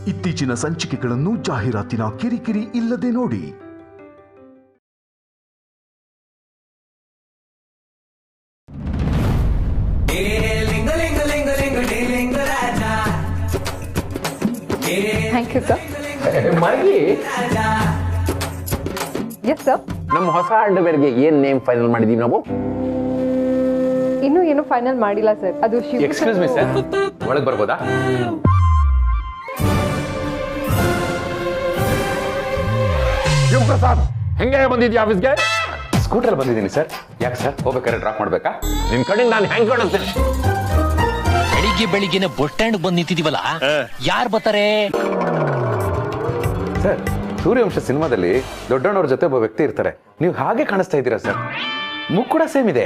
ಇತ್ತೀಚಿನ ಸಂಚಿಕೆಗಳನ್ನು ಜಾಹೀರಾತಿನ ಕಿರಿಕಿರಿ ಇಲ್ಲದೆ ನೋಡಿ. Thank you sir. Maragi yes sir. ನಮ್ಮ ಹೊಸ ಅಂಡರ್ವೇರ್ಗೆ ಏನ್ ನೇಮ್ ಫೈನಲ್ ಮಾಡಿದೀವಿ ನಾವು? ಇನ್ನೂ ಏನು ಫೈನಲ್ ಮಾಡಿಲ್ಲ ಸರ್. ಅದು ಎಕ್ಸ್ಕ್ಯೂಸ್ ಮಿ ಸರ್, ಒಳಗೆ ಬರ್ಬೋದಾ? ಶಿವಪ್ರಸಾದ್, ಹೆಂಗೆ ಬಂದಿದ್ಯಾ ಆಫೀಸ್ಗೆ? ಸ್ಕೂಟರ್ ಬಂದಿದ್ದೀನಿ ಸರ್. ಯಾಕೆ ಸರ್, ಹೋಗ್ಬೇಕಾದ್ರೆ ಡ್ರಾಪ್ ಮಾಡ್ಬೇಕಾ? ನಿನ್ ಕಡೆಗೆ ನಾನು ಹೆಂಗ್ ಕಾಣಿಸ್ತೇನೆ? ಬೆಳಿಗ್ಗೆ ಬಸ್ ಸ್ಟ್ಯಾಂಡ್ ಬಂದ್ ನಿಂತಿದೀವಲ್ಲ, ಯಾರು ಬರ್ತಾರೆ ಸರ್? ಸೂರ್ಯವಂಶ ಸಿನಿಮಾದಲ್ಲಿ ದೊಡ್ಡಣ್ಣವ್ರ ಜೊತೆ ಒಬ್ಬ ವ್ಯಕ್ತಿ ಇರ್ತಾರೆ, ನೀವು ಹಾಗೆ ಕಾಣಿಸ್ತಾ ಇದ್ದೀರಾ ಸರ್. ಮುಖ ಕೂಡ ಸೇಮ್ ಇದೆ.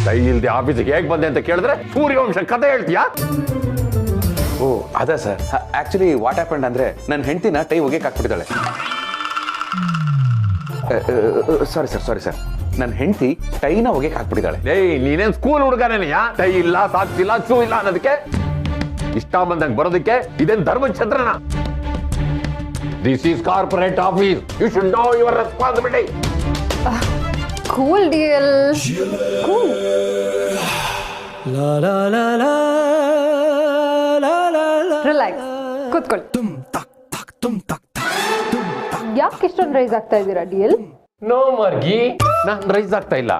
ಟೈ ಇಲ್ದೆ ಆಫೀಸಿಗೆ ಹೇಗ್ ಬಂದೆ ಅಂತ ಕೇಳಿದ್ರೆ ಸೂರ್ಯವಂಶ ಕಥೆ ಹೇಳ್ತೀಯಾ? ಓ ಅದ ಸರ್, ಆಕ್ಚುಲಿ ವಾಟ್ ಹ್ಯಾಪಂಡ್ ಅಂದ್ರೆ ನನ್ನ ಹೆಂಡತಿನ ಟೈ ಒಗೆಕ್ ಹಾಕ್ಬಿಟ್ಟಿದ್ದಾಳೆ. ಸಾರಿ ಸರ್, ನನ್ನ ಹೆಂಡತಿ ಟೈನ ಒಗೆಕ್ ಹಾಕ್ಬಿಟ್ಟಿದ್ದಾಳೆ. ಏಯ್, ನೀನೇನ್ ಸ್ಕೂಲ್ ಹುಡುಗನೇನೆಯಾ? ಟೈ ಇಲ್ಲ, ಸಾಕ್ಸ್ ಇಲ್ಲ, ಶೂ ಇಲ್ಲ ಅನ್ನೋದಕ್ಕೆ? ಇಷ್ಟ ಬಂದಂಗೆ ಬರೋದಕ್ಕೆ ಇದೇನ್ ಧರ್ಮಛತ್ರನ? This is corporate office. You should know your responsibility. Cool dear, cool. Relax, ಕೂತ್ಕೊಳ್ಳಿ. ಯಾಕೆ ಇಷ್ಟೊಂದು ರೈಸ್ ಆಗ್ತಾ ಇದ್ದೀರಾ ಡಿಯಲ್? ನೋ ಮರ್ಗಿ, ನಾನ್ ರೈಸ್ ಆಗ್ತಾ ಇಲ್ಲ,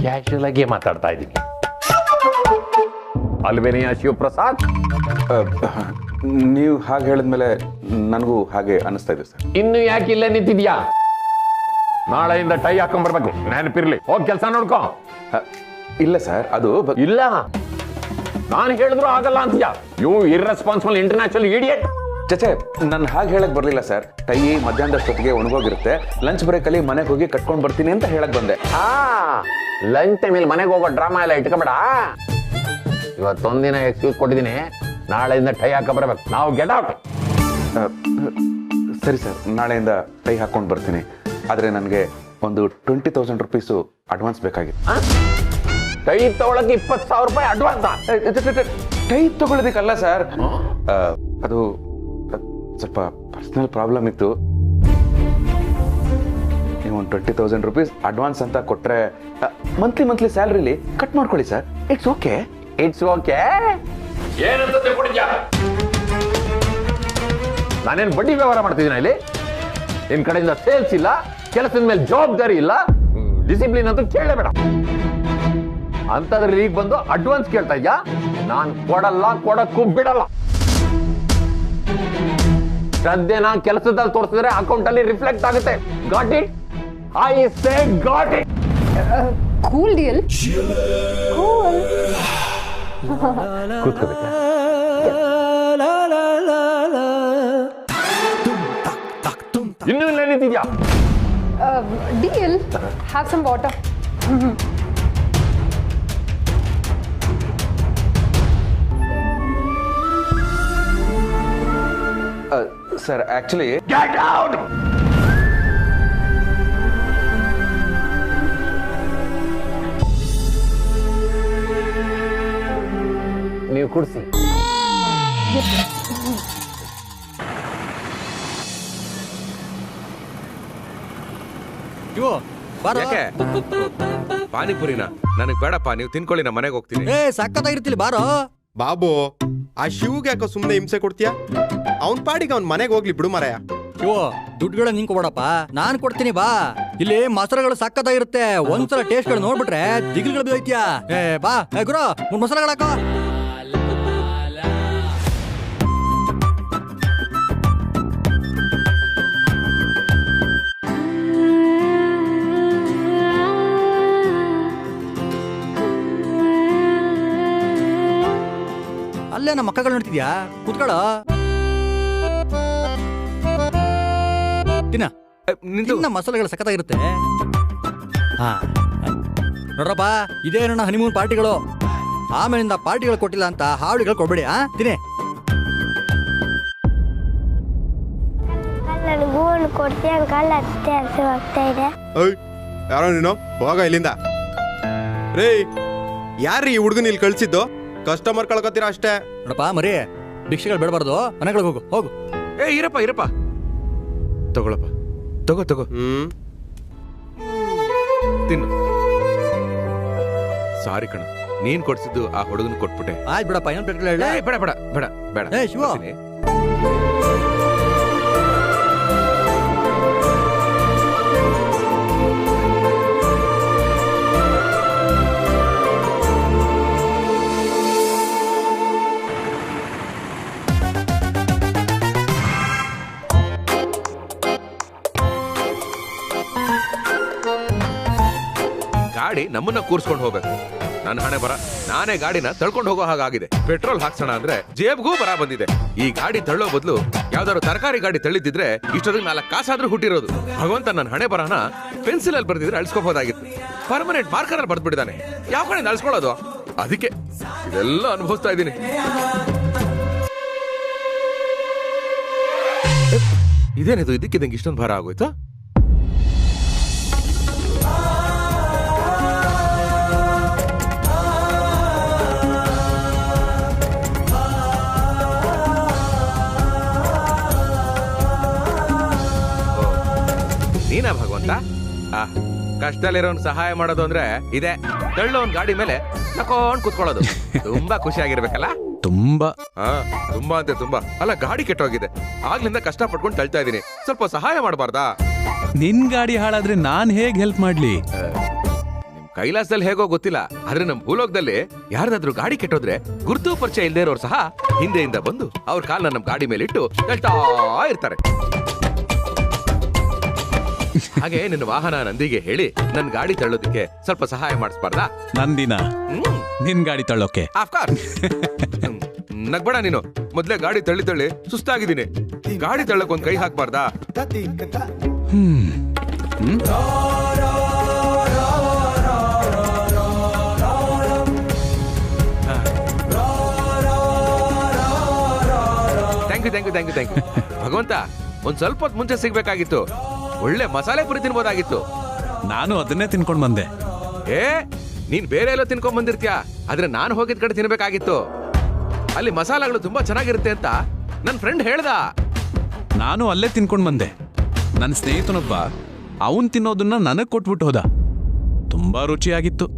ಕ್ಯಾಶುಯಲ್ ಆಗಿ ಮಾತಾಡ್ತಾ ಇದ್ದೀನಿ. ಅಲ್ವೇನೆಯಾ ಶಿವಪ್ರಸಾದ್? ನೀವು ಹಾಗೆ ಹೇಳಿದ್ಮೇಲೆ ನನಗೂ ಹಾಗೆ ಅನಿಸ್ತಾ ಇದೆ ಸರ್. ಇನ್ನು ಯಾಕೆ ಇಲ್ಲೇ ನಿಂತಿದ್ಯಾ? ನಾಳೆಯಿಂದ ಟೈ ಹಾಕೊಂಡ್ಬರ್ಬೇಕು, ನೆನಪಿರ್ಲಿ. ಹೋಗಿ ಕೆಲಸ ನೋಡ್ಕೋ. ಇಲ್ಲ ಸರ್, ಅದು ಇಲ್ಲ, ನಾನು ಹೇಳಿದ್ರು ಆಗಲ್ಲ ಅಂತೀಯ. You irresponsible international idiot. ಚಚೆ, ನಾನು ಹಾಗೆ ಹೇಳಕ್ ಬರ್ಲಿಲ್ಲ ಸರ್. ಟೈ ಮಧ್ಯಾಹ್ನದಷ್ಟೊತ್ತಿಗೆ ಒಣಗೋಗಿರುತ್ತೆ, ಲಂಚ್ ಬ್ರೇಕ್ ಅಲ್ಲಿ ಮನೆಗೆ ಹೋಗಿ ಕಟ್ಕೊಂಡ್ ಬರ್ತೀನಿ ಅಂತ ಹೇಳಕ್ ಬಂದೆ. ಲಂಚ್ ಟೈಮಲ್ಲಿ ಮನೆಗೆ ಹೋಗೋ ಡ್ರಾಮಾ ಎಲ್ಲ ಇಟ್ಕೊಬೇಡ. ಇವತ್ತೊಂದಿನ ಎಕ್ಸ್ಕ್ಯೂಸ್ ಕೊಟ್ಟಿದ್ದೀನಿ, ನಾಳೆಯಿಂದ ಟೈ ಹಾಕ ಬರ್ಬೇಕು. ನಾವು ಗೆಟ್ ಔಟ್. ಸರಿ ಸರ್, ನಾಳೆಯಿಂದ ಟೈ ಹಾಕೊಂಡು ಬರ್ತೀನಿ. ಆದರೆ ನನಗೆ ಒಂದು 20,000 ರೂಪೀಸು ಅಡ್ವಾನ್ಸ್ ಬೇಕಾಗಿತ್ತು. ಟೈ ತಗೊಳಕ್ಕೆ 20,000 ರೂಪಾಯಿ ಅಡ್ವಾನ್ಸ್? ಟೈ ತಗೊಳ್ಳೋದಕ್ಕಲ್ಲ ಸರ್, ಅದು ಸ್ವಲ್ಪ ಪರ್ಸನಲ್ ಪ್ರಾಬ್ಲಮ್ ಇತ್ತು. ನೀವು ಒಂದು 20,000 ರೂಪೀಸ್ ಅಡ್ವಾನ್ಸ್ ಅಂತ ಕೊಟ್ಟರೆ ಮಂತ್ಲಿ ಸ್ಯಾಲ್ರಿಲಿ ಕಟ್ ಮಾಡ್ಕೊಳ್ಳಿ ಸರ್. It's okay. ಏನಂತ ತಿಳ್ಕೊಂಡಿದ್ಯಾ? ನಾನೇನು ಬಡ್ಡಿ ವ್ಯವಹಾರ ಮಾಡ್ತಿದ್ದೀನಿ ಇಲ್ಲಿ? ನಿನ್ ಕಡೆಯಿಂದ ಸೇಲ್ಸ್ ಇಲ್ಲ, ಕೆಲಸದ ಮೇಲೆ ಜವಾಬ್ದಾರಿ ಇಲ್ಲ, ಡಿಸಿಪ್ಲಿನ್ ಅಂತೂ ಕೇಳಬೇಡ. ಅಂತದ್ರಲ್ಲಿ ಈಗ ಬಂದು ಅಡ್ವಾನ್ಸ್ ಕೇಳ್ತಾ ಇದ್ಯಾ? ನಾನು ಕೊಡಕ್ಕೂ ಬಿಡಲ್ಲ. ಶ್ರದ್ಧೆನ ಕೆಲಸದಲ್ಲಿ ತೋರಿಸಿದ್ರೆ ಅಕೌಂಟ್ ಅಲ್ಲಿ ರಿಫ್ಲೆಕ್ಟ್ ಆಗುತ್ತೆ. Got it? I say got it. Cool dear, cool. ಕೂತ್ಕೋಬೇಕಾ? ಇನ್ನೂ ಇಲ್ಲ ನಿಂತಿದ್ಯಾ? Dear, have some water. Sir actually get out. ನೀವು ಕುಡಿಸಿ. ಯಾಕೆ ಪಾನಿಪುರಿನ? ನನಗೆ ಬೇಡಪ್ಪ, ನೀವು ತಿನ್ಕೊಳ್ಳಿ, ನಾ ಮನೆಗೆ ಹೋಗ್ತೀನಿ. ಸಕ್ಕತ್ತಾಗಿರ್ತಿಲ್ಲ ಬಾರೋ. ಬಾಬು, ಆ ಶಿವ್ಗೆ ಯಾಕೋ ಸುಮ್ಮನೆ ಹಿಂಸೆ ಕೊಡ್ತೀಯ? ಅವನ್ ಪಾಡಿಗೆ ಅವ್ನ್ ಮನೆಗೆ ಹೋಗ್ಲಿ ಬಿಡು ಮರಯ. ಶಿವ, ದುಡ್ಡುಗಳ ನಿಂಗೆ ಕೊಡಪ್ಪ, ನಾನ್ ಕೊಡ್ತೀನಿ ಬಾ. ಇಲ್ಲಿ ಮೊಸರುಗಳು ಸಕ್ಕತ್ತಾಗಿರುತ್ತೆ, ಒಂದ್ಸಲ ಟೇಸ್ಟ್ಗಳು ನೋಡ್ಬಿಟ್ರೆ ದಿಗ್ಲುಗಳು ಬಿದ್ದೈತ್ಯಾ. ಬಾ ಗುರು, 3 ಮೊಸರುಗಳಾಕೋ. ಅಲ್ಲೇ ನಮ್ಮ ಮಕ್ಕಳು ನೋಡ್ತಿದ್ಯಾ? ಕೂತ್ಕೊಳ್ಳೋ, ತಿನ್ನ ಮಸಾಲೆಗಳು ಸಖತ್ತಾಗಿರುತ್ತೆ. ಹಾ ನೋಡ್ರಪ್ಪ, ಇದೇ ನನ್ನ ಹನಿಮೂನ್ ಪಾರ್ಟಿಗಳು. ಆಮೇಲಿಂದ ಪಾರ್ಟಿಗಳು ಕೊಟ್ಟಿಲ್ಲ ಅಂತ ಹಾವಳಿಗಳು ಕೊಡ್ಬೇಡಿ. ತಿನ್ನಿ. ನನಗೂ ಒಂದು ಕೊಡ್ತೀಯ ಅಂಕಲ್, ಅತ್ತೆ ಹಸಿವಾಗ್ತಾ ಇದೆ. ಯಾರೋ ನೀನು ಹೋಗ ಇಲ್ಲಿಂದ. ರೇ, ಯಾರ್ರೀ ಈ ಹುಡುಗನ ಇಲ್ಲಿ ಕಳ್ಸಿದ್ದು? ಕಸ್ಟಮರ್ ಕಳ್ಕೊತೀರಾ ಅಷ್ಟೇ. ನೋಡಪ್ಪ ಮರಿ, ಭಿಕ್ಷೆಗಳು ಬೇಡಬಾರ್ದು, ಮನೆಗಳಿಗೆ ಹೋಗು ಹೋಗು. ಏ ಇರಪ್ಪ ತಗೊಳಪ್ಪ, ತಗೋ ತಿನ್ನು. ಸಾರಿ ಕಣ, ನೀನ್ ಕೊಡ್ಸಿದ್ದು ಆ ಹುಡುಗನ್ ಕೊಟ್ಬಿಟ್ಟೆ. ಆಯ್ತು ಬಿಡಪ್ಪ, ಇನ್ನೊಂದು ಪ್ಲೇಟ್ ಹೇಳ. ಬೇಡ. ಏ ಶಿವ, ಬರ್ತೀನಿ. ಗಾಡಿ ನಮ್ಮನ್ನ ಕೂರ್ಸ್ಕೊಂಡು ಹೋಗ್ಬೇಕು. ನನ್ನ ಹಣೆ ಬರ, ನಾನೇ ಗಾಡಿನ ತಳ್ಕೊಂಡು ಹೋಗೋ ಹಾಗಾಗಿದೆ. ಪೆಟ್ರೋಲ್ ಹಾಕ್ಸೋಣ ಅಂದ್ರೆ ಜೇಬ್ಗೂ ಬರ ಬಂದಿದೆ. ಈ ಗಾಡಿ ತಳ್ಳೋ ಬದಲು ಯಾವ್ದಾದ್ರು ತರಕಾರಿ ಗಾಡಿ ತಳ್ಳಿದ್ರೆ ಇಷ್ಟೊತ್ತಿಗೆ 4 ಕಾಸಾದ್ರೂ ಹುಟ್ಟಿರೋದು. ಭಗವಂತ ನನ್ನ ಹಣೆ ಬರನ ಪೆನ್ಸಿಲ್ ಅಲ್ಲಿ ಬರ್ದಿದ್ರೆ ಅಳಿಸ್ಕೋಬಹುದಾಗಿತ್ತು. ಪರ್ಮನೆಂಟ್ ಮಾರ್ಕರ್ ಅಲ್ಲಿ ಬರ್ದ್ಬಿಟ್ಟಿದ್ದಾನೆ. ಯಾವ ಕಡೆ ಅಳಿಸ್ಕೊಳ್ಳೋದು? ಅದಕ್ಕೆ ಇದೆಲ್ಲ ಅನುಭವಿಸ್ತಾ ಇದ್ದೀನಿ. ಇದೇನಿದು ಇದಕ್ಕಿದಂಗೆ ಇಷ್ಟೊಂದು ಭಾರ ಆಗೋಯ್ತಾ? ನೀನಾ ಭಗವಂತ? ಕಷ್ಟದಲ್ಲಿರೋನ್ ಸಹಾಯ ಮಾಡೋದು ಅಂದ್ರೆ ಇದೆ. ತಳ್ಳೋನ್ ಗಾಡಿ ಮೇಲೆ ತಕೊಂಡ್ ಕುತ್ಕೊಳ್ಳೋದು ತುಂಬಾ ಖುಷಿಯಾಗಿರ್ಬೇಕಲ್ಲ? ತುಂಬಾ ಅಂದ್ರೆ ತುಂಬಾ. ಅಲ್ಲ, ಗಾಡಿ ಕೆಟ್ಟೋಗಿದೆ, ಆಗ್ಲಿಂದ ಕಷ್ಟ ಪಟ್ಕೊಂಡು ತಳ್ತಾ ಇದೀನಿ. ಸ್ವಲ್ಪ ಸಹಾಯ ಮಾಡಬಾರ್ದಾ? ನಿನ್ ಗಾಡಿ ಹಾಳಾದ್ರೆ ನಾನ್ ಹೇಗ್ ಹೆಲ್ಪ್ ಮಾಡ್ಲಿ? ನಿಮ್ ಕೈಲಾಸದಲ್ಲಿ ಹೇಗೋ ಗೊತ್ತಿಲ್ಲ, ಆದ್ರೆ ನಮ್ ಭೂಲೋಕದಲ್ಲಿ ಯಾರ್ದಾದ್ರೂ ಗಾಡಿ ಕೆಟ್ಟೋದ್ರೆ ಗುರುತು ಪರಿಚಯ ಇಲ್ದೇ ಇರೋರು ಸಹ ಹಿಂದೆಯಿಂದ ಬಂದು ಅವ್ರ ಕಾಲ್ನ ನಮ್ ಗಾಡಿ ಮೇಲೆ ಇಟ್ಟು ತಳ್ತಾ ಇರ್ತಾರೆ. ಹಾಗೆ ನಿನ್ನ ವಾಹನ ನಂದಿಗೆ ಹೇಳಿ ನನ್ ಗಾಡಿ ತಳ್ಳೋದಕ್ಕೆ ಸ್ವಲ್ಪ ಸಹಾಯ ಮಾಡಿಸ್ಬಾರ್ದಾ? ನಂದಿನ ನಿನ್ ಗಾಡಿ ತಳ್ಳೋಕೆ? ನಗ್ಬೇಡ ನೀನು. ಮೊದ್ಲೇ ಗಾಡಿ ತಳ್ಳಿ ಸುಸ್ತಾಗಿದ್ದೀನಿ. ಗಾಡಿ ತಳ್ಳಕ್ ಒಂದ್ ಕೈ ಹಾಕ್ಬಾರ್ದಾ? Thank you. ಭಗವಂತ, ಒಂದ್ ಸ್ವಲ್ಪ ಹೊತ್ತು ಮುಂಚೆ ಸಿಗ್ಬೇಕಾಗಿತ್ತು. ಒಳ್ಳೆ ಮಸಾಲೆ ಪುರಿ ತಿನ್ಬೋದಾಗಿತ್ತು. ನಾನು ಅದನ್ನೇ ತಿನ್ಕೊಂಡ್ ಬಂದೆ. ನೀನ್ ಬೇರೆ ಎಲ್ಲೋ ತಿನ್ಕೊಂಡ್ ಬಂದಿರ್ತೀಯ, ಆದ್ರೆ ನಾನು ಹೋಗಿದ್ ಕಡೆ ತಿನ್ಬೇಕಾಗಿತ್ತು. ಅಲ್ಲಿ ಮಸಾಲೆಗಳು ತುಂಬಾ ಚೆನ್ನಾಗಿರುತ್ತೆ ಅಂತ ನನ್ ಫ್ರೆಂಡ್ ಹೇಳ್ದ. ನಾನು ಅಲ್ಲೇ ತಿನ್ಕೊಂಡ್ ಬಂದೆ. ನನ್ನ ಸ್ನೇಹಿತನೊಬ್ಬ ಅವನ್ ತಿನ್ನೋದನ್ನ ನನಗ್ ಕೊಟ್ಬಿಟ್ಟು ಹೋದ. ತುಂಬಾ ರುಚಿಯಾಗಿತ್ತು.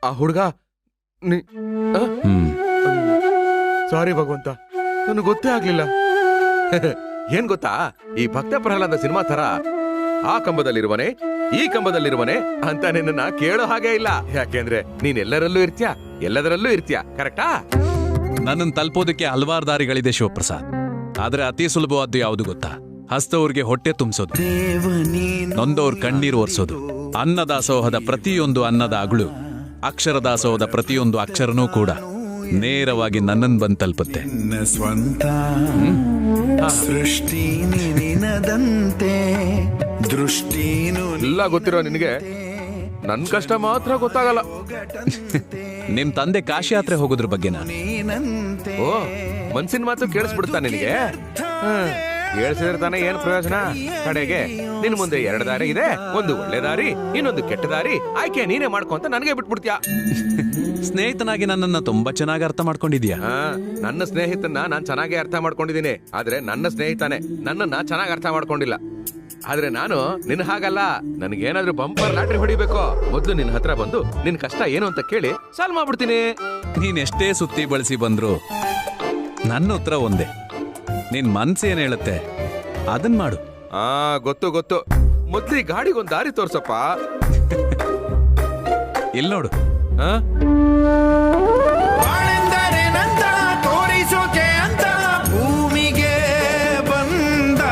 ಆ ಹುಡುಗ ಸಾರಿ ಭಗವಂತ, ನನಗೆ ಗೊತ್ತೇ ಆಗ್ಲಿಲ್ಲ. ಏನ್ ಗೊತ್ತಾ, ಈ ಭಕ್ತ ಪ್ರಹ್ಲಾದ ಸಿನಿಮಾ ತರ ಆ ಕಂಬದಲ್ಲಿರುವನೆ ಈ ಕಂಬದಲ್ಲಿರುವನೆ ಅಂತ ನಿನ್ನ ಕೇಳೋ ಹಾಗೆ ಇಲ್ಲ. ಯಾಕೆಂದ್ರೆ ನೀನ್ ಎಲ್ಲರಲ್ಲೂ ಇರ್ತೀಯ, ಎಲ್ಲದರಲ್ಲೂ ಇರ್ತೀಯ. ಕರೆಕ್ಟಾ? ನನ್ನನ್ನು ತಲುಪೋದಕ್ಕೆ ಹಲವಾರು ದಾರಿಗಳಿದೆ ಶಿವಪ್ರಸಾದ್. ಆದ್ರೆ ಅತಿ ಸುಲಭವಾದ್ದು ಯಾವುದು ಗೊತ್ತಾ? ಹಸ್ತವ್ರಿಗೆ ಹೊಟ್ಟೆ ತುಂಬಿಸೋದು, ನೊಂದವ್ರ ಕಣ್ಣೀರು ಒರೆಸೋದು. ಅನ್ನದಾಸೋಹದ ಪ್ರತಿಯೊಂದು ಅನ್ನದ ಅಗಳು, ಅಕ್ಷರ ದಾಸೋಹದ ಪ್ರತಿಯೊಂದು ಅಕ್ಷರನೂ ಕೂಡ ನೇರವಾಗಿ ನನ್ನನ್ನು ಬಂದು ತಲುಪುತ್ತೆ. ಎಲ್ಲ ಗೊತ್ತಿರೋ ನಿನಗೆ ನನ್ ಕಷ್ಟ ಮಾತ್ರ ಗೊತ್ತಾಗಲ್ಲ. ನಿಮ್ ತಂದೆ ಕಾಶಿ ಯಾತ್ರೆ ಹೋಗೋದ್ರ ಬಗ್ಗೆ ನಾನು ಮನ್ಸಿನ ಮಾತು ಕೇಳಿಸ್ಬಿಡ್ತಾ ನಿನಗೆ? ಕೇಳಿಸಿದ್ರೆ ತಾನೇ ಏನ್ ಪ್ರಯೋಜನ? ಕಡೆಗೆ ನಿನ್ ಮುಂದೆ 2 ದಾರಿ ಇದೆ, ಒಂದು ಒಳ್ಳೆ ದಾರಿ, ಇನ್ನೊಂದು ಕೆಟ್ಟ ದಾರಿ. ಆಯ್ಕೆ ನೀನೇ ಮಾಡ್ಕೊಂತ ನನಗೆ ಬಿಟ್ಬಿಡ್ತೀಯ. ಸ್ನೇಹಿತನಾಗಿ ನನ್ನನ್ನ ತುಂಬಾ ಚೆನ್ನಾಗಿ ಅರ್ಥ ಮಾಡ್ಕೊಂಡಿದ್ಯಾ? ನನ್ನ ಸ್ನೇಹಿತನ ನಾನ್ ಚೆನ್ನಾಗಿ ಅರ್ಥ ಮಾಡ್ಕೊಂಡಿದ್ದೀನಿ, ಆದ್ರೆ ನನ್ನ ಸ್ನೇಹಿತನೇ ನನ್ನನ್ನ ಚೆನ್ನಾಗಿ ಅರ್ಥ ಮಾಡ್ಕೊಂಡಿಲ್ಲ. ಆದ್ರೆ ನಾನು ನಿನ್ನ ಹಾಗಲ್ಲ. ನನಗೇನಾದ್ರೂ ಬಂಪರ್ ಲಾಟ್ರಿ ಹೊಡಿಬೇಕು, ಮೊದ್ಲು ನಿನ್ ಹತ್ರ ಬಂದು ನಿನ್ ಕಷ್ಟ ಏನು ಅಂತ ಕೇಳಿ ಸಾಲ್ವ್ ಮಾಡ್ಬಿಡ್ತೀನಿ. ನೀನ್ ಎಷ್ಟೇ ಸುತ್ತಿ ಬಳಸಿ ಬಂದ್ರು ನನ್ನ ಉತ್ತರ ಒಂದೇ. ನಿನ್ ಮನ್ಸೇನ್ ಹೇಳುತ್ತೆ ಅದನ್ ಮಾಡು. ಗೊತ್ತು. ಮೊದ್ಲಿ ಗಾಡಿಗೊಂದ್ ದಾರಿ ತೋರ್ಸಪ್ಪ. ಇಲ್ಲಿ ನೋಡು. ತೋರಿಸೋಕೆ ಅಂತ ಭೂಮಿಗೆ ಬಂದ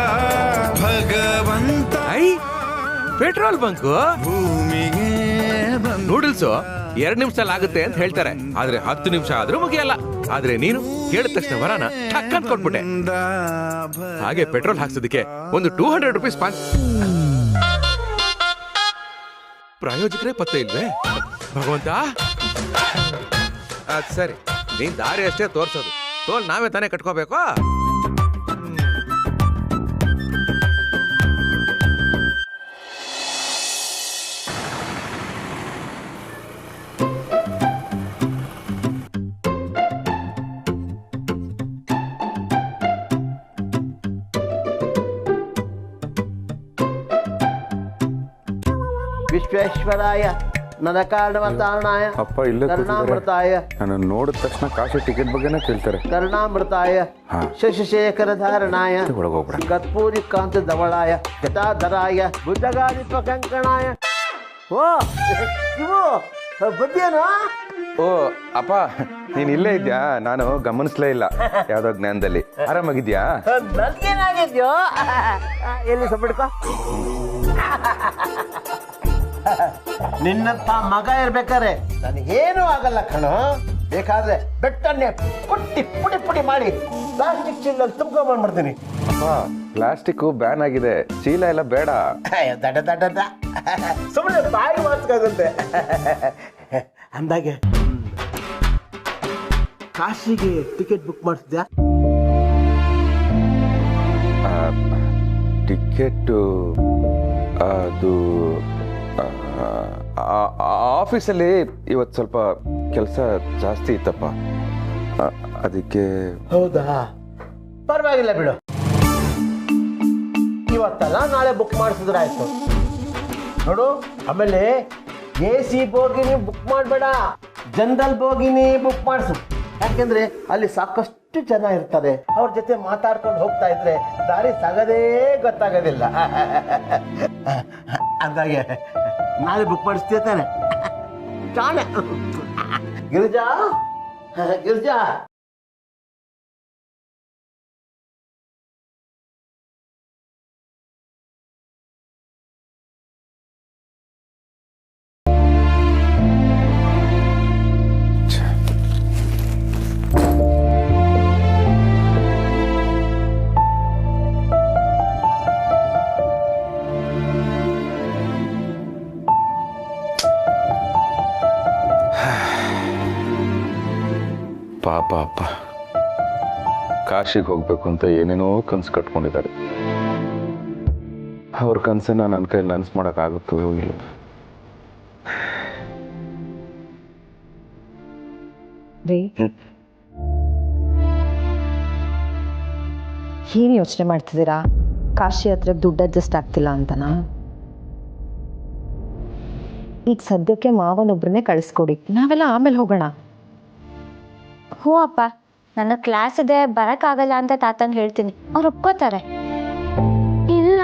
ಭಗವಂತ. ಪೆಟ್ರೋಲ್ ಬಂಕ್ ಭೂಮಿಗೆ ನೂಡಲ್ಸ್ 2 ನಿಮಿಷದಲ್ಲಿ ಆಗುತ್ತೆ ಅಂತ ಹೇಳ್ತಾರೆ, ಆದ್ರೆ 10 ನಿಮಿಷ ಆದ್ರೂ ಮುಗಿಯಲ್ಲ. ಆದ್ರೆ ನೀನು ಕೇಳಿದ ತಕ್ಷಣ ವರನ ಟಕ್ಕಂತ ಕೊಟ್ಬಿಟ್ಟೆ. ಹಾಗೆ ಪೆಟ್ರೋಲ್ ಹಾಕ್ಸೋದಕ್ಕೆ ಒಂದು 200 ರೂಪೀಸ್ ಪ್ರಾಯೋಜಕರೇ ಪತ್ತೆ ಇಲ್ವೇ ಭಗವಂತ? ಅದ್ ಸರಿ, ನೀನ್ ದಾರಿ ಅಷ್ಟೇ ತೋರ್ಸೋದು, ಟೋಲ್ ನಾವೇ ತಾನೇ ಕಟ್ಕೋಬೇಕು. ವಿಶ್ವೇಶ್ವರಾಯ ನರಕಾಂಡವತಾರಣಾಯ ಅಪ್ಪ ಇಲ್ಲೇ ಕರುಣಾಮೃತಾಯ. ನಾನು ನೋಡಿದ ತಕ್ಷಣ ಕಾಶಿ ಟಿಕೆಟ್ ಬಗ್ಗೆನೇ ಕೇಳ್ತಾರೆ. ಕರುಣಾಮೃತಾಯ ಶಶಿಶೇಖರ ಧಾರಣಾಯ ಒಳಗೋಗ್ಬಿಡ. ಕರ್ಪೂರಿ ಕಾಂತ ಧವಳಾಯ ಜಟಾಧರಾಯ ಬುದ್ಧಗಾದಿಪ ಕಂಕಣಾಯ. ಓ ಇವು ಬುದ್ಧಿಯೇನೋ? ಓ ಅಪ್ಪ, ನೀನ್ ಇಲ್ಲೇ ಇದ್ಯಾ? ನಾನು ಗಮನಿಸ್ಲೇ ಇಲ್ಲ. ಯಾವ್ದೋ ಜ್ಞಾನದಲ್ಲಿ. ಆರಾಮಾಗಿದ್ಯಾ? ನನ್ಗೇನಾಗಿದ್ಯೋ? ಎಲ್ಲಿ ಸಬಿಡ್ಕೋ. ನಿನ್ನಂತ ಮಗ ಇರ್ಬೇಕಾರೆ ನನಗೇನು ಆಗಲ್ಲ ಕಣೋ. ಬೇಕಾದ್ರೆ ಬೆಟ್ಟನ್ನೇ ಪುಟ್ಟಿ ಪುಡಿ ಪುಡಿ ಮಾಡಿ ಪ್ಲಾಸ್ಟಿಕ್ ಚೀಲ ತುಂಬ್ಕೊಂಡ್ಬಂದ್ಬಿಡ್ತೀನಿ. ಅಪ್ಪ, ಪ್ಲಾಸ್ಟಿಕ್ ಬ್ಯಾನ್ ಆಗಿದೆ, ಚೀಲ ಎಲ್ಲ ಬೇಡ. ದಡ ದಡ ಸುಮ್ಮನೆ ಬಾಯಿ ಮಾತ್ಕಾಗುತ್ತೆ. ಅಂದಾಗೆ ಕಾಶಿಗೆ ಟಿಕೆಟ್ ಬುಕ್ ಮಾಡಿಸಿದ್ಯಾ? ಟಿಕೆಟ್ ಅದು ಆಫೀಸಲ್ಲಿ ಇವತ್ತು ಸ್ವಲ್ಪ ಕೆಲಸ ಜಾಸ್ತಿ ಇತ್ತಪ್ಪ, ಅದಕ್ಕೆ. ಹೌದಾ, ಪರವಾಗಿಲ್ಲ ಬಿಡು. ಇವತ್ತಲ್ಲ ನಾಳೆ ಬುಕ್ ಮಾಡಿಸಿದ್ರಾಯ್ತು ನೋಡು. ಆಮೇಲೆ AC ಬೋಗಿನಿ ಬುಕ್ ಮಾಡಬೇಡ, ಜನರಲ್ ಬೋಗಿನಿ ಬುಕ್ ಮಾಡಿಸು. ಯಾಕೆಂದ್ರೆ ಅಲ್ಲಿ ಸಾಕಷ್ಟು ಜನ ಇರ್ತಾರೆ. ಅವ್ರ ಜೊತೆ ಮಾತಾಡ್ಕೊಂಡು ಹೋಗ್ತಾ ಇದ್ರೆ ದಾರಿ ಸಾಗದೇ ಗೊತ್ತಾಗೋದಿಲ್ಲ. ಅಂದಾಗೆ ನಾಳೆ ಬುಕ್ ಮಾಡಿಸ್ತೀಯ ತಾನೆ? ಜಾಣೆ ಗಿರಿಜಾ, ಗಿರಿಜಾ. ಪಾಪ ಅಪ್ಪ, ಕಾಶಿಗೆ ಹೋಗ್ಬೇಕು ಅಂತ ಏನೇನೋ ಕನ್ಸು ಕಟ್ಕೊಂಡಿದ್ದಾರೆ. ಅವ್ರ ಕನ್ಸನ್ನ ನನ್ನ ಕೈಯಲ್ಲಿ ನನಸು ಮಾಡೋಕ್ಕಾಗುತ್ತೋ ಇಲ್ಲ. ಏನು ಯೋಚನೆ ಮಾಡ್ತಿದ್ದೀರಾ? ಕಾಶಿ ಹತ್ರ ದುಡ್ಡು ಅಡ್ಜಸ್ಟ್ ಆಗ್ತಿಲ್ಲ ಅಂತನಾ? ಈಗ ಸದ್ಯಕ್ಕೆ ಮಾವನೊಬ್ರನ್ನೇ ಕಳಿಸ್ಕೊಡಿ, ನಾವೆಲ್ಲ ಆಮೇಲೆ ಹೋಗೋಣ. ಹ್ಞೂ ಅಪ್ಪ, ನನ್ನ ಕ್ಲಾಸ್ ಇದೆ, ಬರೋಕ್ಕಾಗಲ್ಲ ಅಂತ ತಾತಂಗೆ ಹೇಳ್ತೀನಿ, ಅವ್ರು ಒಪ್ಕೋತಾರೆ. ಇಲ್ಲ,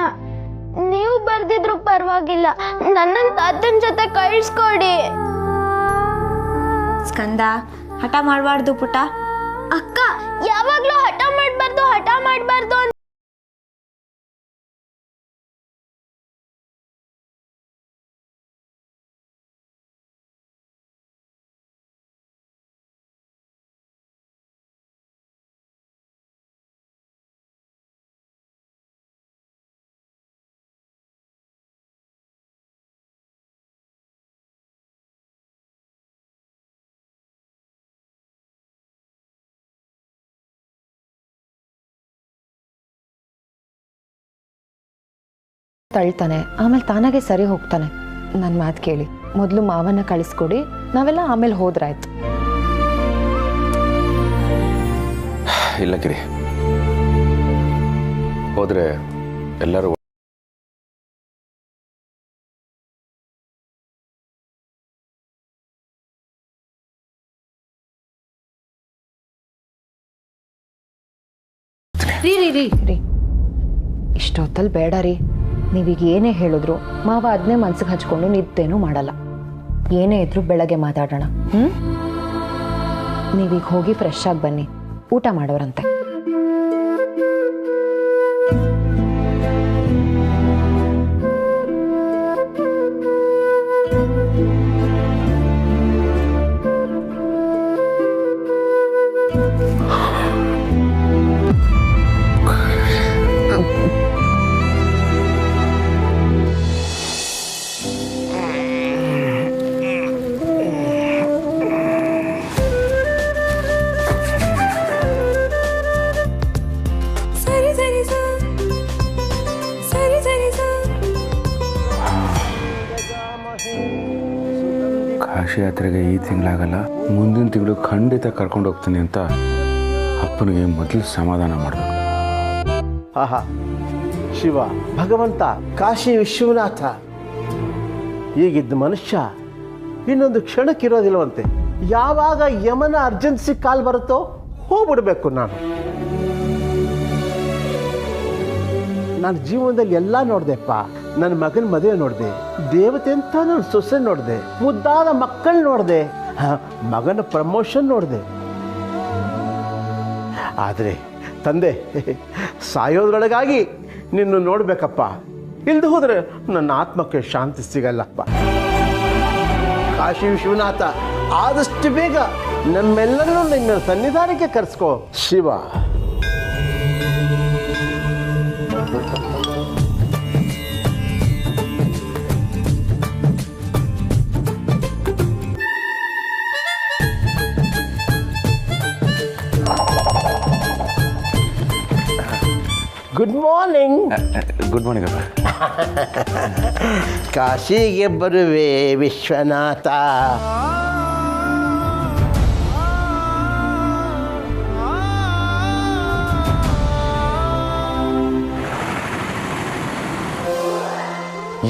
ನೀವು ಬರ್ದಿದ್ರು ಪರವಾಗಿಲ್ಲ, ನನ್ನ ತಾತನ ಜೊತೆ ಕಳಿಸ್ಕೊಡಿ. ಸ್ಕಂದ, ಹಠ ಮಾಡಬಾರ್ದು ಪುಟ್ಟ. ಅಕ್ಕ, ಯಾವಾಗಲೂ ಹಠ ಮಾಡಬಾರ್ದು ಅಂತ. ತಳ್ತಾನೆ, ಆಮೇಲೆ ತಾನಾಗೆ ಸರಿ ಹೋಗ್ತಾನೆ. ನನ್ನ ಮಾತು ಕೇಳಿ, ಮೊದಲು ಮಾವನ್ನ ಕಳಿಸ್ಕೊಡಿ, ನಾವೆಲ್ಲ ಆಮೇಲೆ ಹೋದ್ರಾಯ್ತು. ಇಲ್ಲ ಗಿರಿ, ಹೋದ್ರೆ ಎಲ್ಲರೂ ರೀ ಇಷ್ಟೊತ್ತಲ್ಲಿ ಬೇಡ ರೀ. ನೀವೀಗ ಏನೇ ಹೇಳಿದ್ರು ಮಾವ ಅದನ್ನೇ ಮನ್ಸಿಗೆ ಹಚ್ಕೊಂಡು ನಿದ್ದೇನೂ ಮಾಡಲ್ಲ. ಏನೇ ಇದ್ರು ಬೆಳಗ್ಗೆ ಮಾತಾಡೋಣ. ನೀವೀಗ ಹೋಗಿ ಫ್ರೆಶ್ ಆಗಿ ಬನ್ನಿ, ಊಟ ಮಾಡೋರಂತೆ. ಕಾಶಿ ಯಾತ್ರೆಗೆ ಈ ತಿಂಗಳಾಗಲ್ಲ, ಮುಂದಿನ ತಿಂಗಳು ಖಂಡಿತ ಕರ್ಕೊಂಡು ಹೋಗ್ತೀನಿ ಅಂತ ಅಪ್ಪನಿಗೆ ಮೊದಲು ಸಮಾಧಾನ ಮಾಡಬೇಕು. ಆಹಾ, ಶಿವ ಭಗವಂತ ಕಾಶಿ ವಿಶ್ವನಾಥ, ಈಗಿದ್ದ ಮನುಷ್ಯ ಇನ್ನೊಂದು ಕ್ಷಣಕ್ಕಿರೋದಿಲ್ವಂತೆ. ಯಾವಾಗ ಯಮನ ಅರ್ಜೆನ್ಸಿ ಕಾಲ್ ಬರುತ್ತೋ ಹೋಗ್ಬಿಡ್ಬೇಕು. ನಾನು ಜೀವನದಲ್ಲಿ ಎಲ್ಲ ನೋಡ್ದೆಪ್ಪ. ನನ್ನ ಮಗನ ಮದುವೆ ನೋಡಿದೆ, ದೇವತೆ ಅಂತ ನನ್ನ ಸೊಸೆ ನೋಡಿದೆ, ಮುದ್ದಾದ ಮಕ್ಕಳು ನೋಡಿದೆ, ಮಗನ ಪ್ರಮೋಷನ್ ನೋಡಿದೆ. ಆದರೆ ತಂದೆ, ಸಾಯೋದ್ರೊಳಗಾಗಿ ನಿನ್ನ ನೋಡ್ಬೇಕಪ್ಪ. ಇಲ್ದು ಹೋದ್ರೆ ನನ್ನ ಆತ್ಮಕ್ಕೆ ಶಾಂತಿ ಸಿಗಲ್ಲಪ್ಪ. ಕಾಶಿ ವಿಶ್ವನಾಥ, ಆದಷ್ಟು ಬೇಗ ನಮ್ಮೆಲ್ಲರನ್ನೂ ನಿನ್ನ ಸನ್ನಿಧಾನಕ್ಕೆ ಕರೆಸ್ಕೋ Shiva. Good morning. Good morning ಅಪ್ಪ. ಕಾಶಿಗೆ ಬರುವೆ ವಿಶ್ವನಾಥ.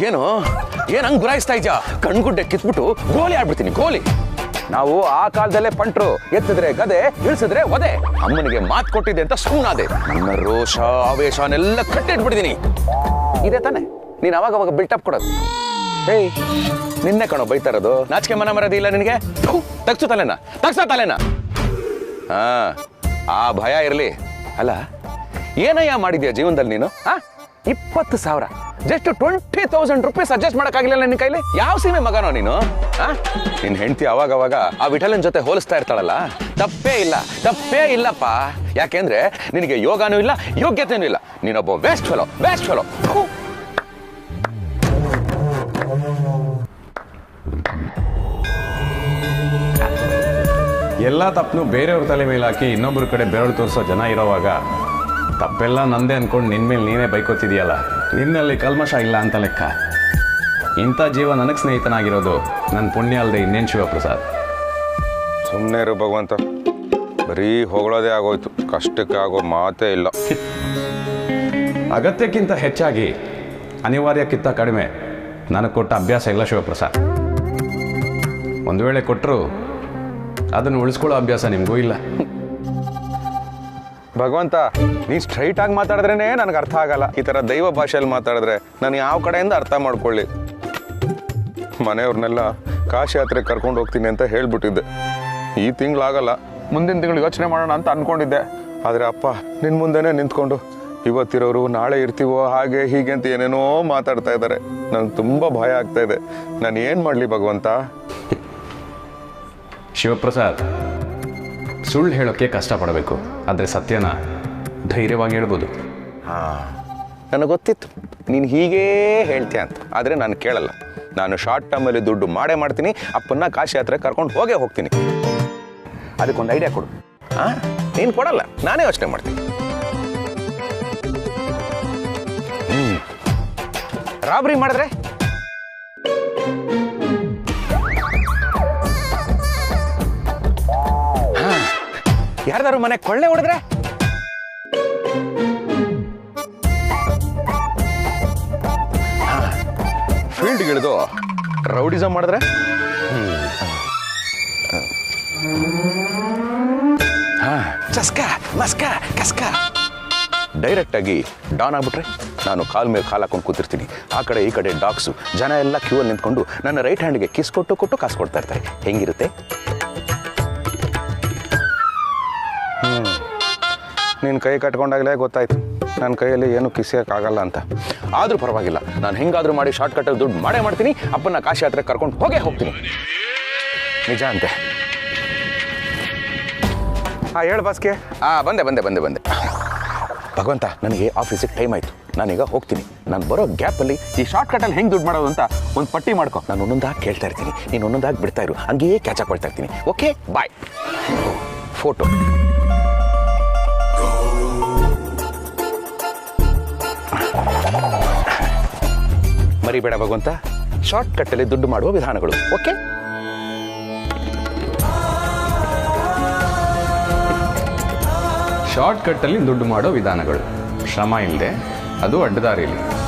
ಏನು ಹಂಗೆ ಗುರಾಯಿಸ್ತಾ ಇದ್ಯಾ? ಕಣ್ಗುಡ್ಡೆ ಕಿತ್ಬಿಟ್ಟು ಗೋಲಿ ಆಡ್ಬಿಡ್ತೀನಿ, ಗೋಲಿ. ನಾವು ಆ ಕಾಲದಲ್ಲೇ ಪಂಟ್ರು, ಎತ್ತಿದ್ರೆ ಗದೆ, ಇಳಿಸಿದ್ರೆ ಒದೆ. ಅಮ್ಮನಿಗೆ ಮಾತು ಕೊಟ್ಟಿದ್ದೆ ಅಂತ ಸುಮ್ಮನಾದೆ. ನನ್ನ ರೋಷ ಆವೇಶನೆಲ್ಲ ಕಟ್ಟಿಟ್ಬಿಟ್ಟಿದ್ದೀನಿ. ಇದೇ ತಾನೆ ನೀನು ಅವಾಗ ಬಿಲ್ಟಪ್ ಕೊಡೋದು? ಹೇಯ್, ನಿನ್ನೆ ಕಣೋ ಬೈತಾ ಇರೋದು. ನಾಚಿಕೆ ಮನ ಮರದಿ ಇಲ್ಲ ನಿನಗೆ? ತಗ್ಸು ತಲೆನ. ಹಾ, ಆ ಭಯ ಇರಲಿ. ಅಲ್ಲ, ಏನಯ್ಯ ಮಾಡಿದ್ಯಾ ಜೀವನದಲ್ಲಿ ನೀನು? 20,000, ಜಸ್ಟ್ 20,000 ರೂಪೀಸ್ ಅಡ್ಜಸ್ಟ್ ಮಾಡೋಕ್ಕಾಗಿಲ್ಲ ನಿನ್ನ ಕೈಲಿ? ಯಾವ ಸೀಮೆ ಮಗನೋ ನೀನು? ನಿನ್ನ ಹೆಂಡತಿ ಅವಾಗವಾಗ ಆ ವಿಠಲನ್ ಜೊತೆ ಹೋಲಿಸ್ತಾ ಇರ್ತಾಳಲ್ಲ, ತಪ್ಪೇ ಇಲ್ಲಪ್ಪ. ಯಾಕೆಂದ್ರೆ ನಿನಗೆ ಯೋಗನೂ ಇಲ್ಲ, ಯೋಗ್ಯತೆನೂ ಇಲ್ಲ. ನೀನೊಬ್ಬ ವೇಸ್ಟ್ ಫೆಲೋ. ಎಲ್ಲ ತಪ್ಪನು ಬೇರೆಯವ್ರ ತಲೆ ಮೇಲೆ ಹಾಕಿ ಇನ್ನೊಬ್ಬರ ಕಡೆ ಬೆರಳು ತೋರಿಸೋ ಜನ ಇರೋವಾಗ ತಪ್ಪೆಲ್ಲ ನಂದೇ ಅನ್ಕೊಂಡು ನಿನ್ನ ಮೇಲೆ ನೀನೇ ಬೈಕೋತಿದೆಯಲ್ಲ, ನಿನ್ನಲ್ಲಿ ಕಲ್ಮಶ ಇಲ್ಲ ಅಂತ ಲೆಕ್ಕ. ಇಂಥ ಜೀವ ನನಗೆ ಸ್ನೇಹಿತನಾಗಿರೋದು ನನ್ನ ಪುಣ್ಯ ಅಲ್ಲದೆ ಇನ್ನೇನು ಶಿವಪ್ರಸಾದ್. ಸುಮ್ಮನೆ ಇರು ಭಗವಂತ, ಬರೀ ಹೊಗಳೋದೇ ಆಗೋಯ್ತು, ಕಷ್ಟಕ್ಕೆ ಆಗೋ ಮಾತೇ ಇಲ್ಲ. ಅಗತ್ಯಕ್ಕಿಂತ ಹೆಚ್ಚಾಗಿ ಅನಿವಾರ್ಯಕ್ಕಿಂತ ಕಡಿಮೆ ನನಗೆ ಕೊಟ್ಟ ಅಭ್ಯಾಸ ಇಲ್ಲ ಶಿವಪ್ರಸಾದ್. ಒಂದು ವೇಳೆ ಕೊಟ್ಟರು ಅದನ್ನು ಉಳಿಸ್ಕೊಳ್ಳೋ ಅಭ್ಯಾಸ ನಿಮಗೂ ಇಲ್ಲ. ಭಗವಂತ, ನೀನು ಸ್ಟ್ರೈಟ್ ಆಗಿ ಮಾತಾಡಿದ್ರೇನೆ ನನಗೆ ಅರ್ಥ ಆಗಲ್ಲ. ಈ ಥರ ದೈವ ಭಾಷೆಯಲ್ಲಿ ಮಾತಾಡಿದ್ರೆ ನಾನು ಯಾವ ಕಡೆಯಿಂದ ಅರ್ಥ ಮಾಡ್ಕೊಳ್ಳಿ? ಮನೆಯವ್ರನ್ನೆಲ್ಲ ಕಾಶಿ ಯಾತ್ರೆ ಕರ್ಕೊಂಡು ಹೋಗ್ತೀನಿ ಅಂತ ಹೇಳ್ಬಿಟ್ಟಿದ್ದೆ. ಈ ತಿಂಗಳಾಗಲ್ಲ, ಮುಂದಿನ ತಿಂಗಳು ಯೋಚನೆ ಮಾಡೋಣ ಅಂತ ಅಂದ್ಕೊಂಡಿದ್ದೆ. ಆದರೆ ಅಪ್ಪ ನಿನ್ನ ಮುಂದೆನೇ ನಿಂತ್ಕೊಂಡು ಇವತ್ತಿರೋರು ನಾಳೆ ಇರ್ತೀವೋ ಹಾಗೆ ಹೀಗೆ ಅಂತ ಏನೇನೋ ಮಾತಾಡ್ತಾ ಇದ್ದಾರೆ. ನನಗೆ ತುಂಬ ಭಯ ಆಗ್ತಾ ಇದೆ. ನಾನು ಏನು ಮಾಡಲಿ ಭಗವಂತ? ಶಿವಪ್ರಸಾದ್, ಸುಳ್ಳು ಹೇಳೋಕ್ಕೆ ಕಷ್ಟಪಡಬೇಕು, ಆದರೆ ಸತ್ಯನ ಧೈರ್ಯವಾಗಿ ಹೇಳ್ಬೋದು. ನನಗೆ ಗೊತ್ತಿತ್ತು ನೀನು ಹೀಗೇ ಹೇಳ್ತೀಯ ಅಂತ, ಆದರೆ ನಾನು ಕೇಳಲ್ಲ. ನಾನು ಶಾರ್ಟ್ ಟರ್ಮಲ್ಲಿ ದುಡ್ಡು ಮಾಡ್ತೀನಿ, ಅಪ್ಪನ್ನ ಕಾಶಿ ಯಾತ್ರೆ ಕರ್ಕೊಂಡು ಹೋಗ್ತೀನಿ. ಅದಕ್ಕೊಂದು ಐಡಿಯಾ ಕೊಡು. ನೀನು ಕೊಡಲ್ಲ, ನಾನೇ ಯೋಚನೆ ಮಾಡ್ತೀನಿ. ರಾಬರಿ ಮಾಡಿದ್ರೆ ಯಾರ್ದಾರು ಮನೆ ಕೊಳ್ಳೆ ಹೊಡೆದ್ರೆ, ಫೀಲ್ಡ್ಗಿಳಿದು ರೌಡಿಸಮ್ ಮಾಡಿದ್ರೆ, ಚಸ್ಕ ಮಸ್ಕ ಕಸ್ಕ ಡೈರೆಕ್ಟ್ ಆಗಿ ಡಾನ್ ಆಗ್ಬಿಟ್ರೆ, ನಾನು ಕಾಲ್ ಮೇಲೆ ಕಾಲು ಹಾಕೊಂಡು ಕೂತಿರ್ತೀನಿ. ಆ ಕಡೆ ಈ ಕಡೆ ಡಾಗ್ಸು, ಜನ ಎಲ್ಲ ಕ್ಯೂವಲ್ಲಿ ನಿಂತ್ಕೊಂಡು ನನ್ನ ರೈಟ್ ಹ್ಯಾಂಡ್ಗೆ ಕಿಸ್ ಕೊಟ್ಟು ಕಾಸು ಕೊಡ್ತಾ ಇರ್ತಾರೆ. ಹೆಂಗಿರುತ್ತೆ? ನಿನ್ನ ಕೈ ಕಟ್ಕೊಂಡಾಗಲೇ ಗೊತ್ತಾಯ್ತು ನನ್ನ ಕೈಯಲ್ಲಿ ಏನು ಕಿಸಿಯೋಕ್ಕಾಗಲ್ಲ ಅಂತ. ಆದರೂ ಪರವಾಗಿಲ್ಲ, ನಾನು ಹೆಂಗಾದರೂ ಮಾಡಿ ಶಾರ್ಟ್ಕಟ್ಟಲ್ಲಿ ದುಡ್ಡು ಮಾಡ್ತೀನಿ. ಅಪ್ಪನ ಕಾಶಿ ಯಾತ್ರೆ ಕರ್ಕೊಂಡು ಹೋಗ್ತೀನಿ. ನಿಜ ಅಂತೆ. ಹೇಳು ಬಾಸ್ಗೆ. ಬಂದೆ. ಭಗವಂತ, ನನಗೆ ಆಫೀಸಿಗೆ ಟೈಮ್ ಆಯಿತು, ನಾನೀಗ ಹೋಗ್ತೀನಿ. ನಾನು ಬರೋ ಗ್ಯಾಪಲ್ಲಿ ಈ ಶಾರ್ಟ್ಕಟ್ಟಲ್ಲಿ ಹೆಂಗೆ ದುಡ್ಡು ಮಾಡೋದು ಅಂತ ಒಂದು ಪಟ್ಟಿ ಮಾಡ್ಕೊ. ನಾನು ಒಂದೊಂದಾಗಿ ಕೇಳ್ತಾ ಇರ್ತೀನಿ, ನೀನು ಒಂದೊಂದಾಗಿ ಬಿಡ್ತಾ ಇರು, ಹಂಗೆಯೇ ಕ್ಯಾಚ್ ಹಾಕೊಳ್ತಾ ಇರ್ತೀನಿ. ಓಕೆ, ಬಾಯ್. ಫೋಟೋ ಮರಿಬೇಡ ಭಗವಂತ. ಶಾರ್ಟ್ಕಟ್ಟಲ್ಲಿ ದುಡ್ಡು ಮಾಡುವ ವಿಧಾನಗಳು. ಓಕೆ. ಶಾರ್ಟ್ ಕಟ್ಟಲ್ಲಿ ದುಡ್ಡು ಮಾಡೋ ವಿಧಾನಗಳು. ಶ್ರಮ ಇಲ್ಲದೆ, ಅದು ಅಡ್ಡದಾರಿಲಿ.